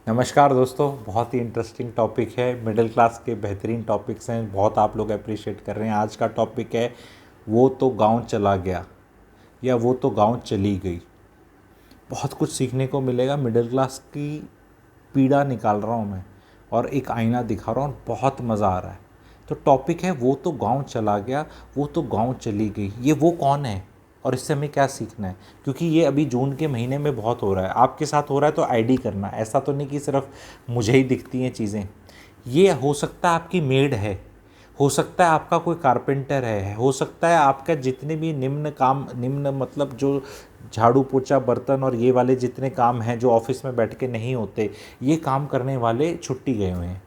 नमस्कार दोस्तों, बहुत ही इंटरेस्टिंग टॉपिक है। मिडिल क्लास के बेहतरीन टॉपिक्स हैं, बहुत आप लोग अप्रिशिएट कर रहे हैं। आज का टॉपिक है वो तो गांव चला गया या वो तो गांव चली गई। बहुत कुछ सीखने को मिलेगा। मिडिल क्लास की पीड़ा निकाल रहा हूँ मैं और एक आईना दिखा रहा हूँ, बहुत मज़ा आ रहा है। तो टॉपिक है वो तो गांव चला गया, वो तो गांव चली गई। ये वो कौन है और इससे हमें क्या सीखना है? क्योंकि ये अभी जून के महीने में बहुत हो रहा है। आपके साथ हो रहा है तो आईडी करना। ऐसा तो नहीं कि सिर्फ मुझे ही दिखती हैं चीज़ें। ये हो सकता है आपकी मेड है, हो सकता है आपका कोई कारपेंटर है, हो सकता है आपका जितने भी निम्न काम, निम्न मतलब जो झाड़ू पोछा बर्तन और ये वाले जितने काम हैं जो ऑफिस में बैठ के नहीं होते, ये काम करने वाले छुट्टी गए हुए हैं।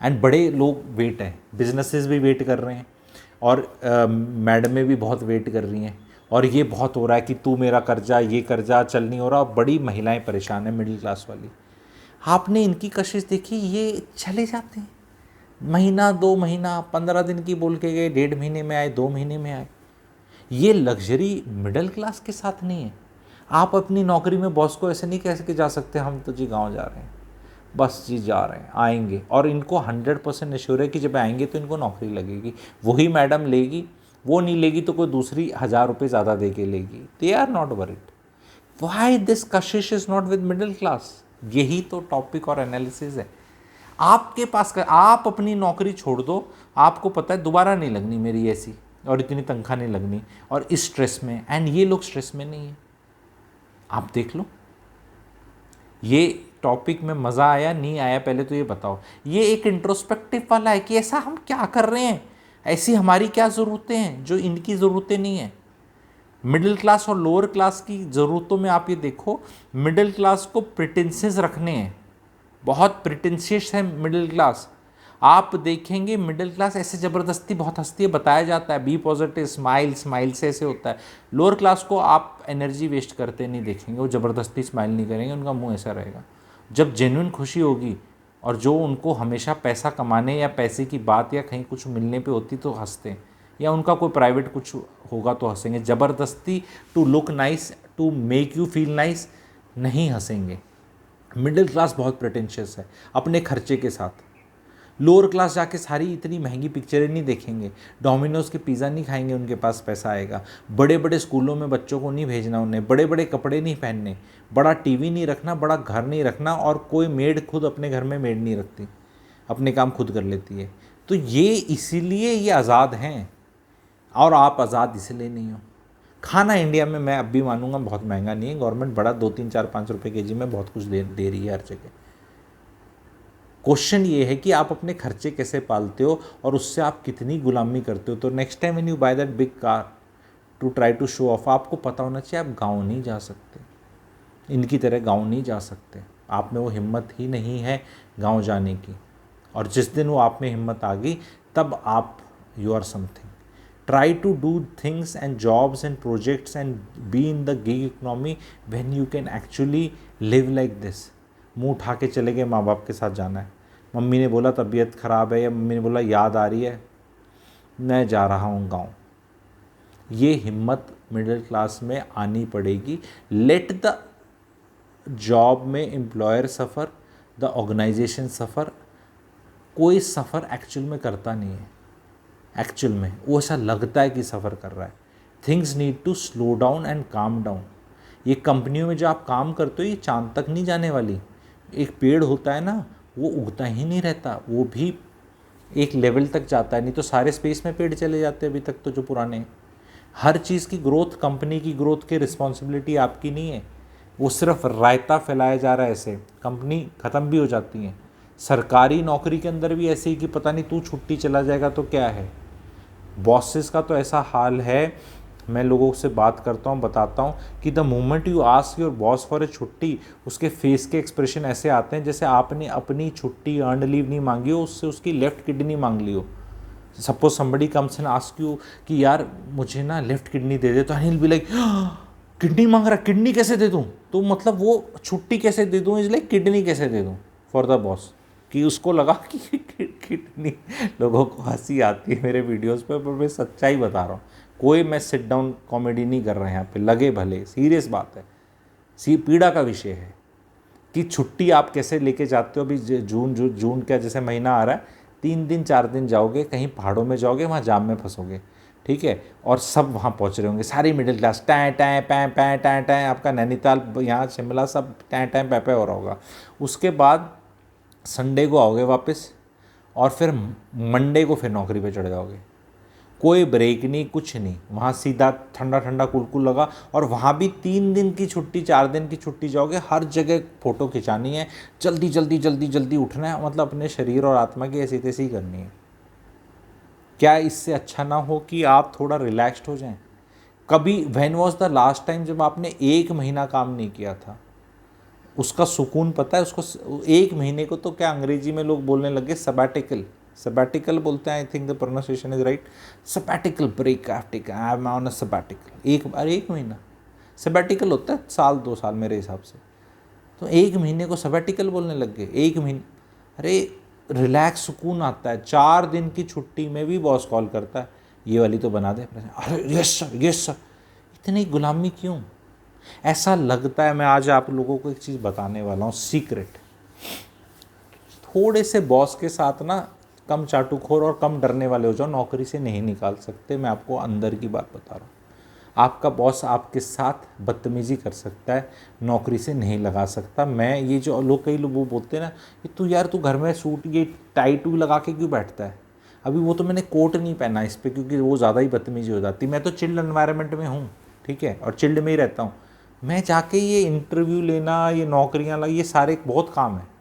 एंड बड़े लोग वेट हैं, बिजनेसेस भी वेट कर रहे हैं और मैडमें भी बहुत वेट कर रही हैं। और ये बहुत हो रहा है कि तू मेरा कर्जा, ये कर्जा चल नहीं हो रहा। बड़ी महिलाएं परेशान हैं, मिडिल क्लास वाली। आपने इनकी कशिश देखी, ये चले जाते हैं महीना 2 महीना, 15 दिन की बोल के गए, 1.5 महीने में आए, 2 महीने में आए। ये लग्जरी मिडिल क्लास के साथ नहीं है। आप अपनी नौकरी में बॉस को ऐसे नहीं कह के जा सकते हम तो जी गांव जा रहे हैं, बस जी जा रहे हैं, आएंगे। और इनको 100% एश्योर है कि जब आएंगे तो इनको नौकरी लगेगी, वही मैडम लेगी। वो नहीं लेगी तो कोई दूसरी 1000 रुपये ज़्यादा दे के लेगी। They are not worried. Why this Kashish is not with middle class? यही तो टॉपिक और एनालिसिस है। आपके पास आप अपनी नौकरी छोड़ दो, आपको पता है दोबारा नहीं लगनी मेरी ऐसी, और इतनी तनख्वाह नहीं लगनी, और इस स्ट्रेस में। एंड ये लोग स्ट्रेस में नहीं है। आप देख लो, ये टॉपिक में मज़ा आया नहीं आया पहले तो ये बताओ। ये एक इंट्रोस्पेक्टिव वाला है कि ऐसा हम क्या कर रहे हैं, ऐसी हमारी क्या ज़रूरतें हैं जो इनकी ज़रूरतें नहीं हैं। मिडिल क्लास और लोअर क्लास की ज़रूरतों में आप ये देखो, मिडिल क्लास को प्रिटेंसेस रखने हैं, बहुत प्रिटेंशियस है मिडिल क्लास। आप देखेंगे मिडिल क्लास ऐसे ज़बरदस्ती बहुत हंसती है, बताया जाता है बी पॉजिटिव, स्माइल, स्माइल से ऐसे होता है। लोअर क्लास को आप एनर्जी वेस्ट करते नहीं देखेंगे, वो ज़बरदस्ती स्माइल नहीं करेंगे, उनका मुंह ऐसा रहेगा। जब जेन्युइन खुशी होगी और जो उनको हमेशा पैसा कमाने या पैसे की बात या कहीं कुछ मिलने पे होती तो हंसते हैं, या उनका कोई प्राइवेट कुछ होगा तो हंसेंगे। ज़बरदस्ती to look nice, to make you feel nice नहीं हंसेंगे। मिडिल क्लास बहुत प्रेटेंशियस है अपने खर्चे के साथ। लोअर क्लास जाके सारी इतनी महंगी पिक्चरें नहीं देखेंगे, डोमिनोज के पिज़्ज़ा नहीं खाएंगे, उनके पास पैसा आएगा। बड़े बड़े स्कूलों में बच्चों को नहीं भेजना, उन्हें बड़े बड़े कपड़े नहीं पहनने, बड़ा टीवी नहीं रखना, बड़ा घर नहीं रखना। और कोई मेड, खुद अपने घर में मेड नहीं रखती, अपने काम खुद कर लेती है। तो ये इसीलिए ये आज़ाद हैं और आप आज़ाद इसलिए नहीं हो। खाना इंडिया में मैं अब भी मानूंगा बहुत महंगा नहीं है। गवर्नमेंट बड़ा 2, 3, 4, 5 रुपये केजी में बहुत कुछ दे रही है हर जगह। क्वेश्चन ये है कि आप अपने खर्चे कैसे पालते हो और उससे आप कितनी गुलामी करते हो। तो next time when you buy that big car to try to show off, आपको पता होना चाहिए आप गाँव नहीं जा सकते, इनकी तरह गाँव नहीं जा सकते। आप में वो हिम्मत ही नहीं है गाँव जाने की। और जिस दिन वो आप में हिम्मत आ गई तब आप you are something. Try to do things and jobs and projects and be in the gig economy when you can actually live like this. मुंह उठा के चले गए, माँ बाप के साथ जाना है, मम्मी ने बोला तबीयत ख़राब है, या मम्मी ने बोला याद आ रही है, मैं जा रहा हूँ गाँव। ये हिम्मत मिडिल क्लास में आनी पड़ेगी। लेट द जॉब में एम्प्लॉयर सफ़र, द ऑर्गेनाइजेशन सफ़र। कोई सफ़र एक्चुअल में करता नहीं है, एक्चुअल में वो ऐसा लगता है कि सफ़र कर रहा है। Things need to slow down and calm down. ये कंपनियों में जो आप काम करते हो ये चांद तक नहीं जाने वाली। एक पेड़ होता है ना, वो उगता ही नहीं रहता, वो भी एक लेवल तक जाता है, नहीं तो सारे स्पेस में पेड़ चले जाते हैं अभी तक तो जो पुराने हैं। हर चीज़ की ग्रोथ, कंपनी की ग्रोथ की रिस्पॉन्सिबिलिटी आपकी नहीं है, वो सिर्फ रायता फैलाया जा रहा है, ऐसे कंपनी ख़त्म भी हो जाती हैं। सरकारी नौकरी के अंदर भी ऐसे ही कि पता नहीं तू छुट्टी चला जाएगा तो क्या है। बॉसेस का तो ऐसा हाल है, मैं लोगों से बात करता हूँ, बताता हूँ कि the moment you ask your boss for a छुट्टी, उसके फेस के एक्सप्रेशन ऐसे आते हैं जैसे आपने अपनी छुट्टी अर्न लीव नहीं मांगी हो, उससे उसकी लेफ्ट किडनी मांग ली हो। Suppose somebody comes and ask you कि यार मुझे ना लेफ्ट किडनी दे दे, तो he will be like kidney मांग रहा, किडनी कैसे दे दूँ? तो मतलब वो छुट्टी कैसे दे दूँ, इज लाइक किडनी कैसे दे दूँ फॉर द बॉस, कि उसको लगा कि किडनी। लोगों को हंसी आती है मेरे वीडियोस पर मैं सच्चाई बता रहा हूँ। कोई मैं सिट डाउन कॉमेडी नहीं कर रहा है यहाँ पे, लगे भले सीरियस बात है, सी पीड़ा का विषय है। कि छुट्टी आप कैसे लेके जाते हो। अभी जून का जैसे महीना आ रहा है, 3 दिन 4 दिन जाओगे कहीं पहाड़ों में, जाओगे वहाँ जाम में फंसोगे, ठीक है, और सब वहाँ पहुँच रहे होंगे, सारी मिडिल क्लास, टैं टैं पैं पैं टैं टैं, आपका नैनीताल यहाँ शिमला सब टैं टैं पैं पैं हो रहा होगा। उसके बाद संडे को आओगे वापस, और फिर मंडे को फिर नौकरी पे चढ़ जाओगे, कोई ब्रेक नहीं, कुछ नहीं, वहाँ सीधा ठंडा ठंडा कुलकुल लगा। और वहाँ भी 3 दिन की छुट्टी 4 दिन की छुट्टी जाओगे, हर जगह फ़ोटो खिंचानी है, जल्दी जल्दी जल्दी जल्दी उठना है, मतलब अपने शरीर और आत्मा की ऐसी तैसी करनी है। क्या इससे अच्छा ना हो कि आप थोड़ा रिलैक्स्ड हो जाएं? कभी when was the last time जब आपने 1 महीना काम नहीं किया था? उसका सुकून पता है उसको। 1 महीने को तो क्या अंग्रेजी में लोग बोलने लगे सबैटिकल, सबैटिकल बोलते हैं, I think the pronunciation is right, sabbatical break, I am on a sabbatical. एक महीना सबैटिकल होता है, साल 2 साल मेरे हिसाब से। तो 1 महीने को सबैटिकल बोलने लग गए, 1 महीने। अरे रिलैक्स, सुकून आता है। 4 दिन की छुट्टी में भी बॉस कॉल करता है, ये वाली तो बना दे, अरे यस सर यस सर। इतनी गुलामी क्यों? ऐसा लगता है, मैं आज आप लोगों को एक चीज़ बताने वाला हूँ, सीक्रेट। थोड़े से बॉस के साथ ना कम चाटुखोर और कम डरने वाले हो जाओ, नौकरी से नहीं निकाल सकते। मैं आपको अंदर की बात बता रहा हूँ। आपका बॉस आपके साथ बदतमीजी कर सकता है, नौकरी से नहीं लगा सकता। मैं ये जो लोग, कई लोग वो बोलते हैं ना कि तू यार तू घर में सूट ये टाई टू लगा के क्यों बैठता है? अभी वो तो मैंने कोट नहीं पहना इस पर, क्योंकि वो ज़्यादा ही बदतमीजी हो जाती। मैं तो चिल्ड एनवायरनमेंट में हूँ, ठीक है, और चिल्ड में ही रहता हूँ। मैं जाके ये इंटरव्यू लेना, ये नौकरियाँ ला, ये सारे बहुत काम है।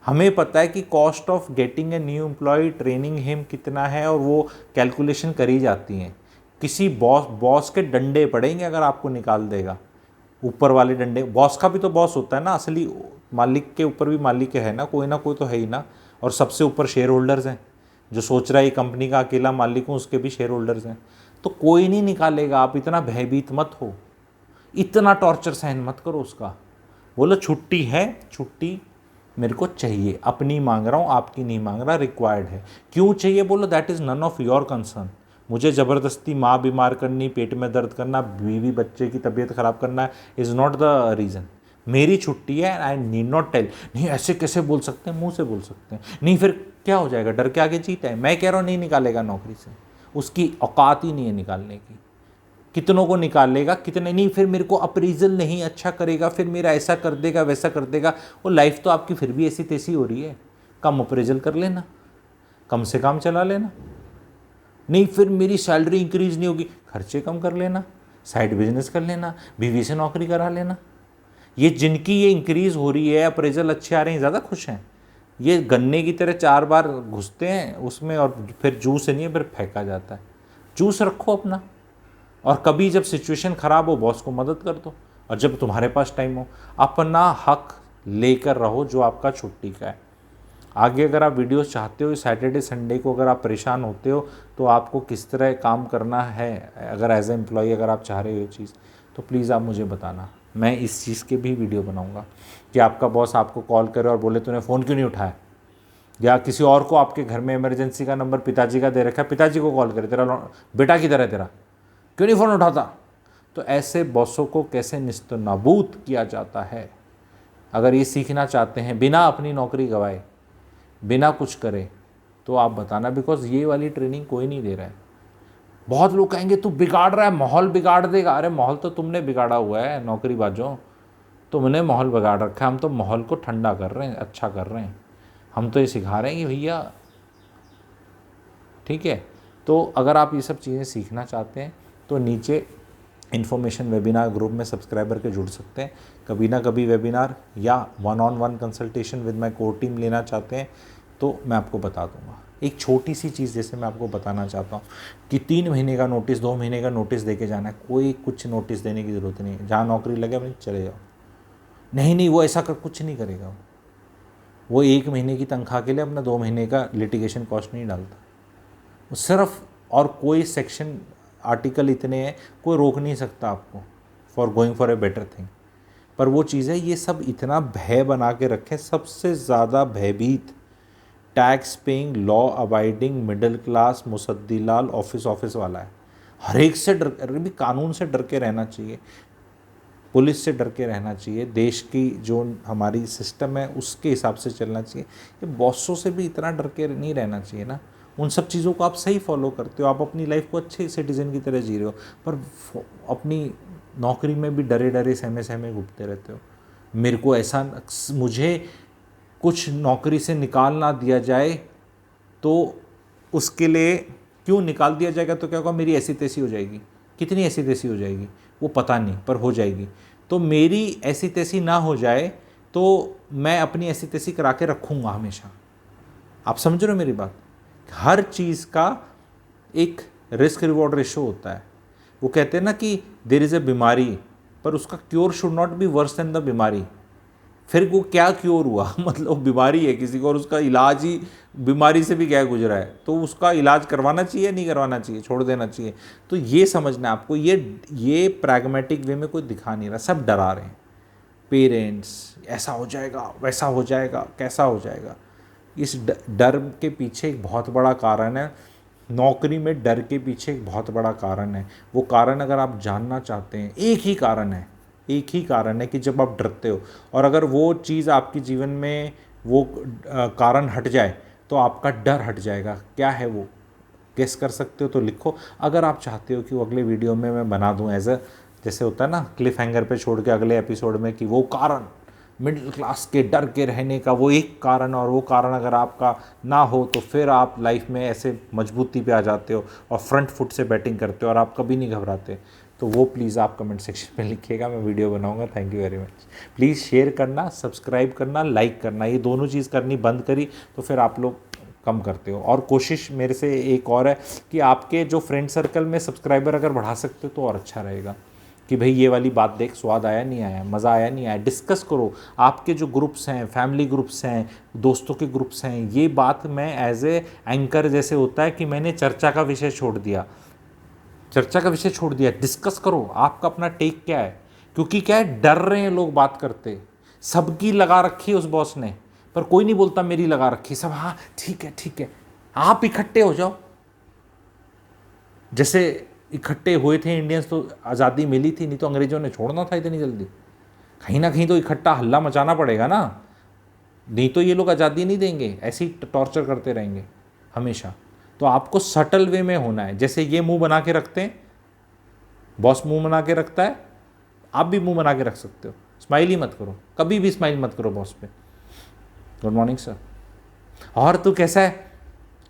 हमें पता है कि cost of getting a new employ, training him कितना है, और वो कैलकुलेशन करी जाती हैं। किसी बॉस के डंडे पड़ेंगे अगर आपको निकाल देगा, ऊपर वाले डंडे। बॉस का भी तो बॉस होता है ना, असली मालिक के ऊपर भी मालिक है ना, कोई तो है ही ना। और सबसे ऊपर शेयर होल्डर्स हैं, जो सोच रहा है ये कंपनी का अकेला मालिक हूँ, उसके भी शेयर होल्डर्स हैं। तो कोई नहीं निकालेगा। आप इतना भयभीत मत हो, इतना टॉर्चर सहन मत करो उसका। बोलो छुट्टी है, छुट्टी मेरे को चाहिए, अपनी मांग रहा हूँ, आपकी नहीं मांग रहा, रिक्वायर्ड है। क्यों चाहिए बोलो, that is none of your concern. मुझे ज़बरदस्ती माँ बीमार करनी, पेट में दर्द करना, बीवी बच्चे की तबीयत ख़राब करना इज़ नॉट द रीज़न। मेरी छुट्टी है, आई नीड नॉट टेल। नहीं ऐसे कैसे बोल सकते हैं, मुंह से बोल सकते हैं। नहीं फिर क्या हो जाएगा, डर के आगे जीत है। मैं कह रहा हूँ नहीं निकालेगा नौकरी से, उसकी औकात ही नहीं है निकालने की। कितनों को निकाल लेगा, कितने नहीं, फिर मेरे को अप्रीजल नहीं अच्छा करेगा, फिर मेरा ऐसा कर देगा वैसा कर देगा। वो लाइफ तो आपकी फिर भी ऐसी तैसी हो रही है, कम अप्रेजल कर लेना, कम से काम चला लेना। नहीं फिर मेरी सैलरी इंक्रीज नहीं होगी, खर्चे कम कर लेना, साइड बिजनेस कर लेना, बीवी से नौकरी करा लेना। ये जिनकी ये इंक्रीज हो रही है, अप्रेजल अच्छे आ रहे हैं, ज़्यादा खुश हैं। ये गन्ने की तरह 4 बार घुसते हैं उसमें, और फिर जूस नहीं है, फिर फेंका जाता है। जूस रखो अपना, और कभी जब सिचुएशन ख़राब हो बॉस को मदद कर दो, और जब तुम्हारे पास टाइम हो अपना हक लेकर रहो जो आपका छुट्टी का है। आगे अगर आप वीडियोस चाहते हो, सैटरडे संडे को अगर आप परेशान होते हो तो आपको किस तरह काम करना है, अगर एज ए एम्प्लॉई अगर आप चाह रहे हो ये चीज़, तो प्लीज़ आप मुझे बताना। मैं इस चीज़ के भी वीडियो बनाऊँगा कि आपका बॉस आपको कॉल करे और बोले तूने फ़ोन क्यों नहीं उठाया, या किसी और को आपके घर में इमरजेंसी का नंबर पिताजी का दे रखा है, पिताजी को कॉल करे, तेरा बेटा किधर है, तेरा क्यों नहीं फ़ोन उठाता। तो ऐसे बॉसों को कैसे निस्तनाबूद किया जाता है, अगर ये सीखना चाहते हैं बिना अपनी नौकरी गंवाए, बिना कुछ करे, तो आप बताना, बिकॉज ये वाली ट्रेनिंग कोई नहीं दे रहा है। बहुत लोग कहेंगे तू बिगाड़ रहा है, माहौल बिगाड़ देगा। अरे माहौल तो तुमने बिगाड़ा हुआ है, नौकरी बाजों, तुमने माहौल बिगाड़ रखा है। हम तो माहौल को ठंडा कर रहे हैं, अच्छा कर रहे हैं। हम तो ये सिखा रहे हैं कि भैया, ठीक है। तो अगर आप ये सब चीज़ें सीखना चाहते हैं तो नीचे इन्फॉर्मेशन वेबिनार ग्रुप में सब्सक्राइबर के जुड़ सकते हैं। कभी ना कभी वेबिनार या 1-on-1 consultation with my core team लेना चाहते हैं तो मैं आपको बता दूंगा। एक छोटी सी चीज़ जैसे मैं आपको बताना चाहता हूँ कि 3 महीने का नोटिस, 2 महीने का नोटिस दे के जाना है। कोई कुछ नोटिस देने की ज़रूरत नहीं है। जहाँ नौकरी लगे अपनी चले जाओ। नहीं वो ऐसा कर कुछ नहीं करेगा। वो 1 महीने की तनख्वाह के लिए अपना 2 महीने का लिटिगेशन कॉस्ट नहीं डालता। वो सिर्फ, और कोई सेक्शन आर्टिकल इतने हैं, कोई रोक नहीं सकता आपको for going for a better thing. पर वो चीज़ें ये सब इतना भय बना के रखें। सबसे ज़्यादा भयभीत tax paying, law abiding, middle class, Musaddilal, office वाला है। हर एक से डर, भी कानून से डर के रहना चाहिए। पुलिस से डर के रहना चाहिए, देश की जो हमारी सिस्टम है उसके हिसाब से चलना चाहिए। ये बॉसों से भी इतना डर के नहीं रहना चाहिए ना। उन सब चीज़ों को आप सही फॉलो करते हो, आप अपनी लाइफ को अच्छे सिटीजन की तरह जी रहे हो, पर अपनी नौकरी में भी डरे डरे सहमे सहमे घूमते रहते हो। मेरे को ऐसा, मुझे कुछ नौकरी से निकाल ना दिया जाए तो उसके लिए, क्यों निकाल दिया जाएगा तो क्या होगा, मेरी ऐसी तैसी हो जाएगी। कितनी ऐसी तैसी हो जाएगी वो पता नहीं, पर हो जाएगी। तो मेरी ऐसी तैसी ना हो जाए तो मैं अपनी ऐसी तैसी करा के रखूँगा हमेशा। आप समझ रहे हो मेरी बात? हर चीज़ का एक रिस्क रिवॉर्ड रेशो होता है। वो कहते हैं ना कि देयर इज़ अ बीमारी, पर उसका cure should not be worse than the बीमारी। फिर वो क्या क्योर हुआ मतलब बीमारी है किसी को और उसका इलाज ही बीमारी से भी क्या गुजरा है, तो उसका इलाज करवाना चाहिए नहीं करवाना चाहिए, छोड़ देना चाहिए। तो ये समझना है आपको, ये प्रैग्मेटिक वे में कोई दिखा नहीं रहा, सब डरा रहे हैं। पेरेंट्स, ऐसा हो जाएगा, वैसा हो जाएगा, कैसा हो जाएगा। इस डर के पीछे एक बहुत बड़ा कारण है, नौकरी में डर के पीछे एक बहुत बड़ा कारण है। वो कारण अगर आप जानना चाहते हैं, एक ही कारण है कि जब आप डरते हो, और अगर वो चीज़ आपके जीवन में वो कारण हट जाए तो आपका डर हट जाएगा। क्या है वो, गेस कर सकते हो तो लिखो। अगर आप चाहते हो कि वो अगले वीडियो में मैं बना दूं एज अ, जैसे होता है ना क्लिफ हैंगर पे छोड़ के अगले एपिसोड में, कि वो कारण मिडिल क्लास के डर के रहने का वो एक कारण, और वो कारण अगर आपका ना हो तो फिर आप लाइफ में ऐसे मजबूती पे आ जाते हो और फ्रंट फुट से बैटिंग करते हो और आप कभी नहीं घबराते। तो वो प्लीज़ आप कमेंट सेक्शन में लिखिएगा, मैं वीडियो बनाऊंगा। Thank you very much. Please share करना, सब्सक्राइब करना, लाइक करना, ये दोनों चीज़ करनी बंद करी तो फिर आप लोग कम करते हो। और कोशिश मेरे से एक और है कि आपके जो फ्रेंड सर्कल में सब्सक्राइबर अगर बढ़ा सकते हो तो और अच्छा रहेगा, कि भाई ये वाली बात देख, स्वाद आया नहीं आया, मज़ा आया नहीं आया, डिस्कस करो। आपके जो ग्रुप्स हैं, फैमिली ग्रुप्स हैं, दोस्तों के ग्रुप्स हैं, ये बात मैं एज ए एंकर जैसे होता है कि मैंने चर्चा का विषय छोड़ दिया, डिस्कस करो आपका अपना टेक क्या है। क्योंकि क्या है, डर रहे हैं लोग बात करते, सबकी लगा रखी है उस बॉस ने, पर कोई नहीं बोलता मेरी लगा रखी, सब हाँ ठीक है। आप इकट्ठे हो जाओ, जैसे इकट्ठे हुए थे इंडियंस तो आज़ादी मिली थी, नहीं तो अंग्रेजों ने छोड़ना था इतनी जल्दी। कहीं ना कहीं तो इकट्ठा हल्ला मचाना पड़ेगा ना, नहीं तो ये लोग आज़ादी नहीं देंगे, ऐसे ही टॉर्चर करते रहेंगे हमेशा। तो आपको सटल वे में होना है। जैसे ये मुंह बना के रखते हैं, बॉस मुंह बना के रखता है, आप भी मुंह बना के रख सकते हो। स्माइल ही मत करो, कभी भी स्माइल मत करो बॉस पे। गुड मॉर्निंग सर, और तू कैसा है,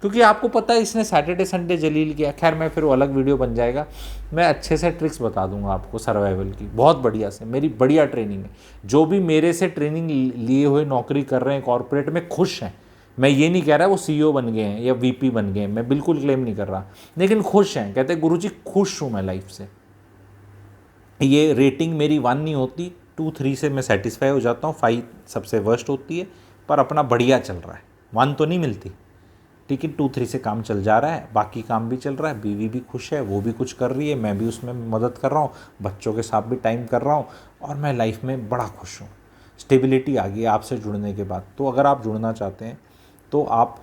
क्योंकि आपको पता है इसने सैटरडे संडे जलील किया। खैर मैं फिर वो अलग वीडियो बन जाएगा, मैं अच्छे से ट्रिक्स बता दूंगा आपको सर्वाइवल की, बहुत बढ़िया से। मेरी बढ़िया ट्रेनिंग है, जो भी मेरे से ट्रेनिंग लिए हुए नौकरी कर रहे हैं कॉर्पोरेट में खुश हैं। मैं ये नहीं कह रहा वो CEO बन गए हैं या VP बन गए हैं, मैं बिल्कुल क्लेम नहीं कर रहा, लेकिन खुश हैं। कहते हैं गुरुजी खुश हूँ मैं लाइफ से। ये रेटिंग मेरी 1 नहीं होती, 2-3 से मैं सेटिस्फाई हो जाता हूँ, 5 सबसे वर्स्ट होती है, पर अपना बढ़िया चल रहा है। 1 तो नहीं मिलती, ठीक है, 2-3 से काम चल जा रहा है, बाकी काम भी चल रहा है, बीवी भी खुश है, वो भी कुछ कर रही है, मैं भी उसमें मदद कर रहा हूँ, बच्चों के साथ भी टाइम कर रहा हूँ, और मैं लाइफ में बड़ा खुश हूँ। स्टेबिलिटी आ गई आपसे जुड़ने के बाद। तो अगर आप जुड़ना चाहते हैं तो आप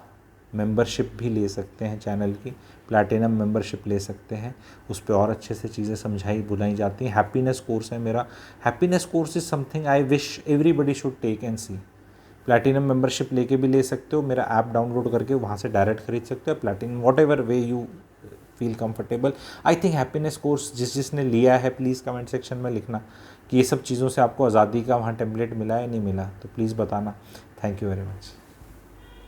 मेंबरशिप भी ले सकते हैं चैनल की, प्लैटिनम मेंबरशिप ले सकते हैं, उस पर और अच्छे से चीज़ें समझाई बुलाई जाती हैं। हैप्पीनेस कोर्स है मेरा, happiness course is something I wish everybody should take and see. Platinum membership लेके भी ले सकते हो, मेरा ऐप डाउनलोड करके वहाँ से डायरेक्ट खरीद सकते हो। Platinum what ever way you feel comfortable. I think happiness course जिसने लिया है प्लीज़ कमेंट सेक्शन में लिखना कि ये सब चीज़ों से आपको आज़ादी का वहाँ टेम्पलेट मिला है नहीं मिला, तो प्लीज़ बताना। Thank you very much.